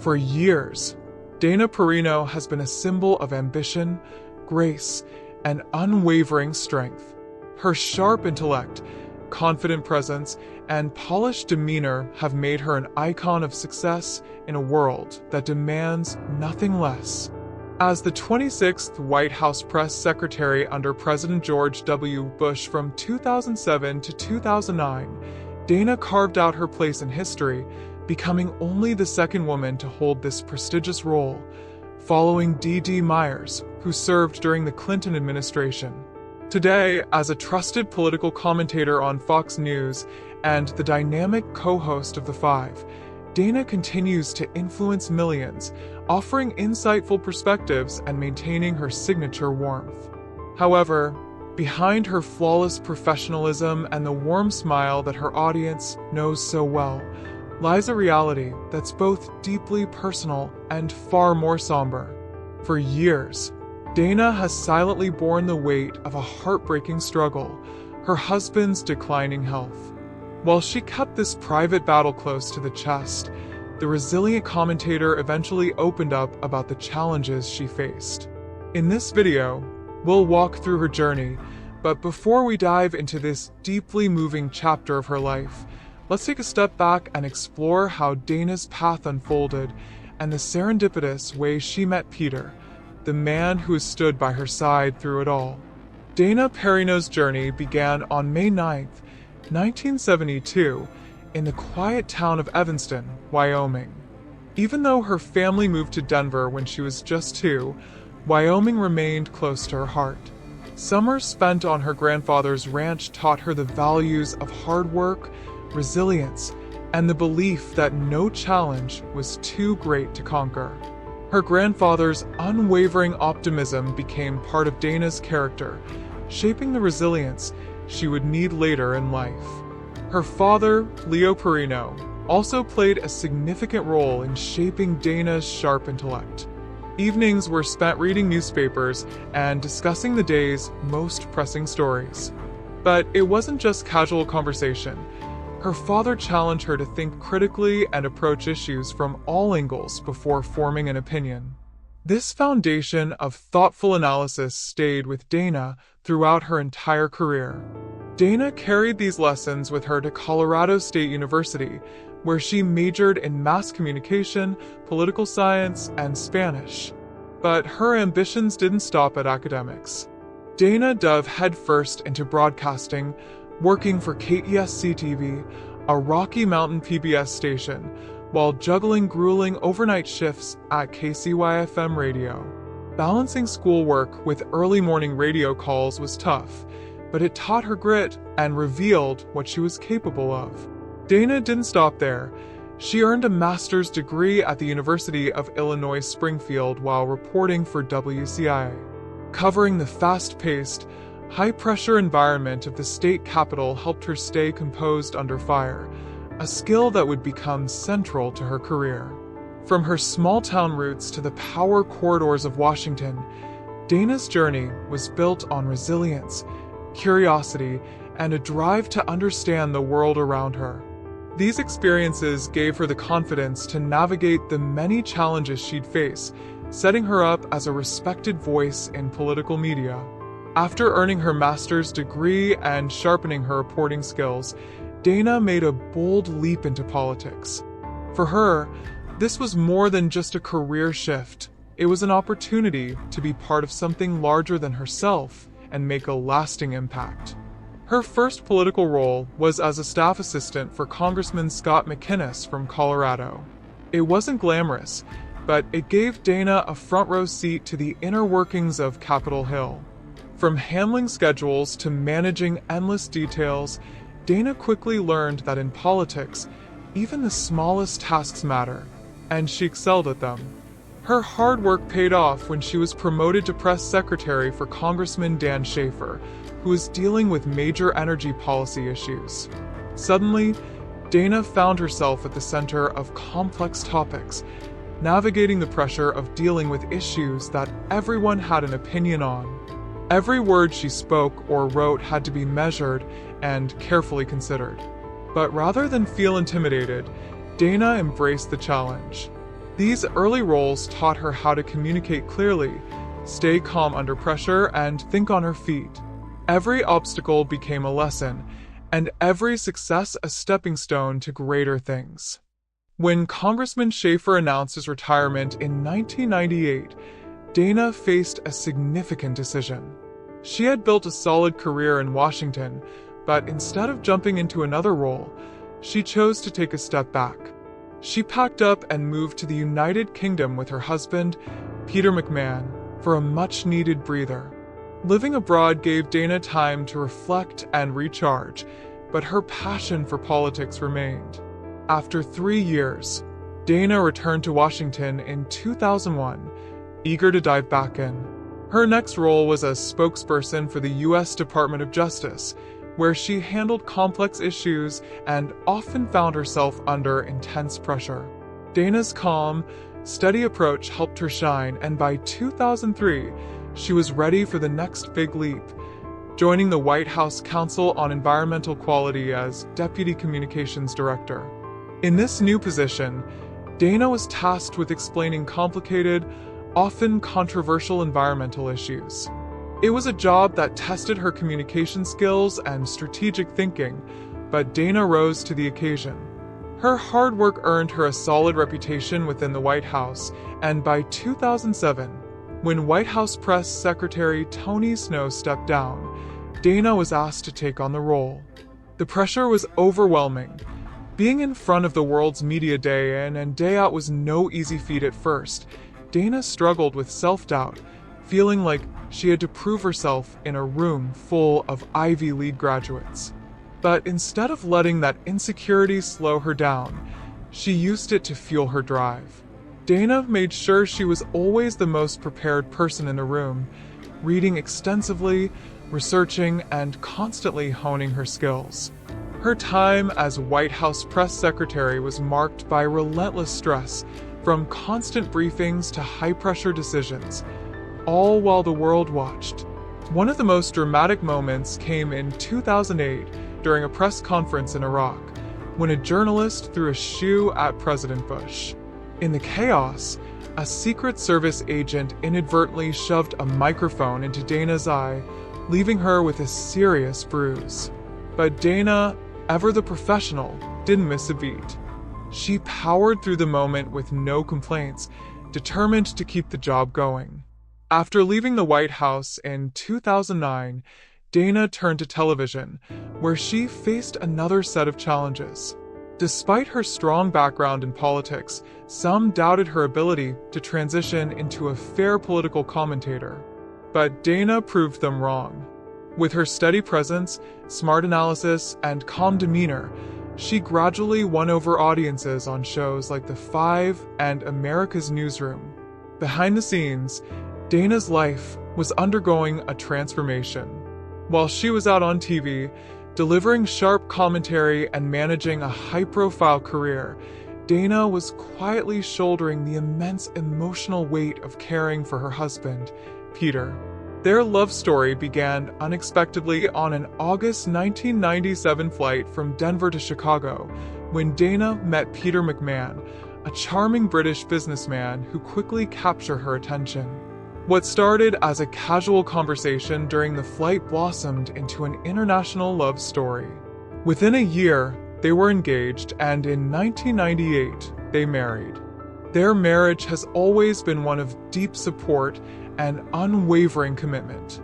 For years, Dana Perino has been a symbol of ambition, grace, and unwavering strength. Her sharp intellect, confident presence, and polished demeanor have made her an icon of success in a world that demands nothing less. As the 26th White House press secretary under President George W. Bush from 2007 to 2009, Dana carved out her place in history, becoming only the second woman to hold this prestigious role, following Dee Dee Myers, who served during the Clinton administration. Today, as a trusted political commentator on Fox News and the dynamic co-host of The Five, Dana continues to influence millions, offering insightful perspectives and maintaining her signature warmth. However, behind her flawless professionalism and the warm smile that her audience knows so well, lies a reality that's both deeply personal and far more somber. For years, Dana has silently borne the weight of a heartbreaking struggle, her husband's declining health. While she kept this private battle close to the chest, the resilient commentator eventually opened up about the challenges she faced. In this video, we'll walk through her journey, but before we dive into this deeply moving chapter of her life, let's take a step back and explore how Dana's path unfolded and the serendipitous way she met Peter, the man who has stood by her side through it all. Dana Perino's journey began on May 9th, 1972, in the quiet town of Evanston, Wyoming. Even though her family moved to Denver when she was just 2, Wyoming remained close to her heart. Summers spent on her grandfather's ranch taught her the values of hard work, resilience, and the belief that no challenge was too great to conquer. Her grandfather's unwavering optimism became part of Dana's character, shaping the resilience she would need later in life. Her father, Leo Perino, also played a significant role in shaping Dana's sharp intellect. Evenings were spent reading newspapers and discussing the day's most pressing stories. But it wasn't just casual conversation. Her father challenged her to think critically and approach issues from all angles before forming an opinion. This foundation of thoughtful analysis stayed with Dana throughout her entire career. Dana carried these lessons with her to Colorado State University, where she majored in mass communication, political science, and Spanish. But her ambitions didn't stop at academics. Dana dove headfirst into broadcasting, working for KESC-TV, a Rocky Mountain PBS station, while juggling grueling overnight shifts at KCY-FM radio. Balancing schoolwork with early morning radio calls was tough, but it taught her grit and revealed what she was capable of. Dana didn't stop there. She earned a master's degree at the University of Illinois Springfield while reporting for WCIA. Covering the fast-paced, high-pressure environment of the state capitol helped her stay composed under fire, a skill that would become central to her career. From her small-town roots to the power corridors of Washington, Dana's journey was built on resilience, curiosity, and a drive to understand the world around her. These experiences gave her the confidence to navigate the many challenges she'd face, setting her up as a respected voice in political media. After earning her master's degree and sharpening her reporting skills, Dana made a bold leap into politics. For her, this was more than just a career shift. It was an opportunity to be part of something larger than herself and make a lasting impact. Her first political role was as a staff assistant for Congressman Scott McInnis from Colorado. It wasn't glamorous, but it gave Dana a front-row seat to the inner workings of Capitol Hill. From handling schedules to managing endless details, Dana quickly learned that in politics, even the smallest tasks matter, and she excelled at them. Her hard work paid off when she was promoted to press secretary for Congressman Dan Schaefer, who was dealing with major energy policy issues. Suddenly, Dana found herself at the center of complex topics, navigating the pressure of dealing with issues that everyone had an opinion on. Every word she spoke or wrote had to be measured and carefully considered. But rather than feel intimidated, Dana embraced the challenge. These early roles taught her how to communicate clearly, stay calm under pressure, and think on her feet. Every obstacle became a lesson, and every success a stepping stone to greater things. When Congressman Schaefer announced his retirement in 1998, Dana faced a significant decision. She had built a solid career in Washington, but instead of jumping into another role, she chose to take a step back. She packed up and moved to the United Kingdom with her husband, Peter McMahon, for a much-needed breather. Living abroad gave Dana time to reflect and recharge, but her passion for politics remained. After 3 years, Dana returned to Washington in 2001, eager to dive back in. Her next role was as spokesperson for the U.S. Department of Justice, where she handled complex issues and often found herself under intense pressure. Dana's calm, steady approach helped her shine, and by 2003, she was ready for the next big leap, joining the White House Council on Environmental Quality as Deputy Communications Director. In this new position, Dana was tasked with explaining complicated, often controversial environmental issues. It was a job that tested her communication skills and strategic thinking, but Dana rose to the occasion. Her hard work earned her a solid reputation within the White House, and by 2007, when White House Press Secretary Tony Snow stepped down, Dana was asked to take on the role. The pressure was overwhelming. Being in front of the world's media day in and day out was no easy feat at first. Dana struggled with self-doubt, feeling like she had to prove herself in a room full of Ivy League graduates. But instead of letting that insecurity slow her down, she used it to fuel her drive. Dana made sure she was always the most prepared person in the room, reading extensively, researching, and constantly honing her skills. Her time as White House press secretary was marked by relentless stress, from constant briefings to high-pressure decisions, all while the world watched. One of the most dramatic moments came in 2008 during a press conference in Iraq, when a journalist threw a shoe at President Bush. In the chaos, a Secret Service agent inadvertently shoved a microphone into Dana's eye, leaving her with a serious bruise. But Dana, ever the professional, didn't miss a beat. She powered through the moment with no complaints, determined to keep the job going. After leaving the White House in 2009, Dana turned to television, where she faced another set of challenges. Despite her strong background in politics, some doubted her ability to transition into a fair political commentator. But Dana proved them wrong. With her steady presence, smart analysis, and calm demeanor, she gradually won over audiences on shows like The Five and America's Newsroom. Behind the scenes, Dana's life was undergoing a transformation. While she was out on TV, delivering sharp commentary and managing a high-profile career, Dana was quietly shouldering the immense emotional weight of caring for her husband, Peter. Their love story began unexpectedly on an August 1997 flight from Denver to Chicago, when Dana met Peter McMahon, a charming British businessman who quickly captured her attention. What started as a casual conversation during the flight blossomed into an international love story. Within a year, they were engaged, and in 1998, they married. Their marriage has always been one of deep support and unwavering commitment.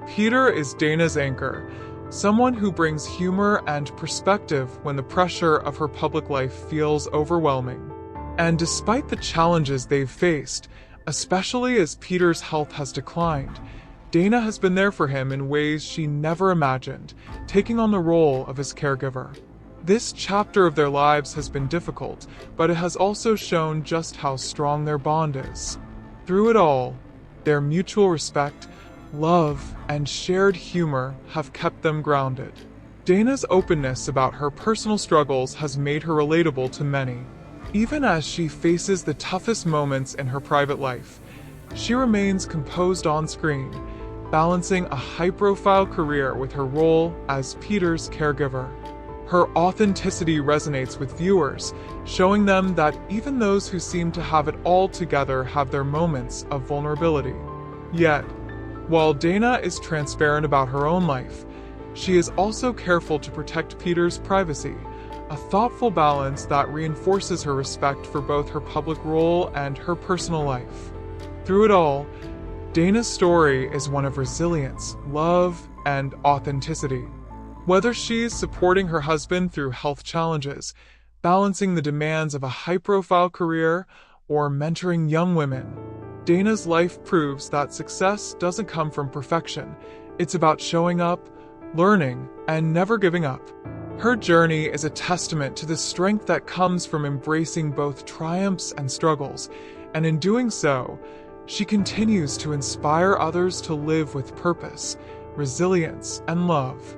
Peter is Dana's anchor, someone who brings humor and perspective when the pressure of her public life feels overwhelming. And despite the challenges they've faced, especially as Peter's health has declined, Dana has been there for him in ways she never imagined, taking on the role of his caregiver. This chapter of their lives has been difficult, but it has also shown just how strong their bond is. Through it all, their mutual respect, love, and shared humor have kept them grounded. Dana's openness about her personal struggles has made her relatable to many. Even as she faces the toughest moments in her private life, she remains composed on screen, balancing a high-profile career with her role as Peter's caregiver. Her authenticity resonates with viewers, showing them that even those who seem to have it all together have their moments of vulnerability. Yet, while Dana is transparent about her own life, she is also careful to protect Peter's privacy, a thoughtful balance that reinforces her respect for both her public role and her personal life. Through it all, Dana's story is one of resilience, love, and authenticity. Whether she's supporting her husband through health challenges, balancing the demands of a high-profile career, or mentoring young women, Dana's life proves that success doesn't come from perfection. It's about showing up, learning, and never giving up. Her journey is a testament to the strength that comes from embracing both triumphs and struggles, and in doing so, she continues to inspire others to live with purpose, resilience, and love.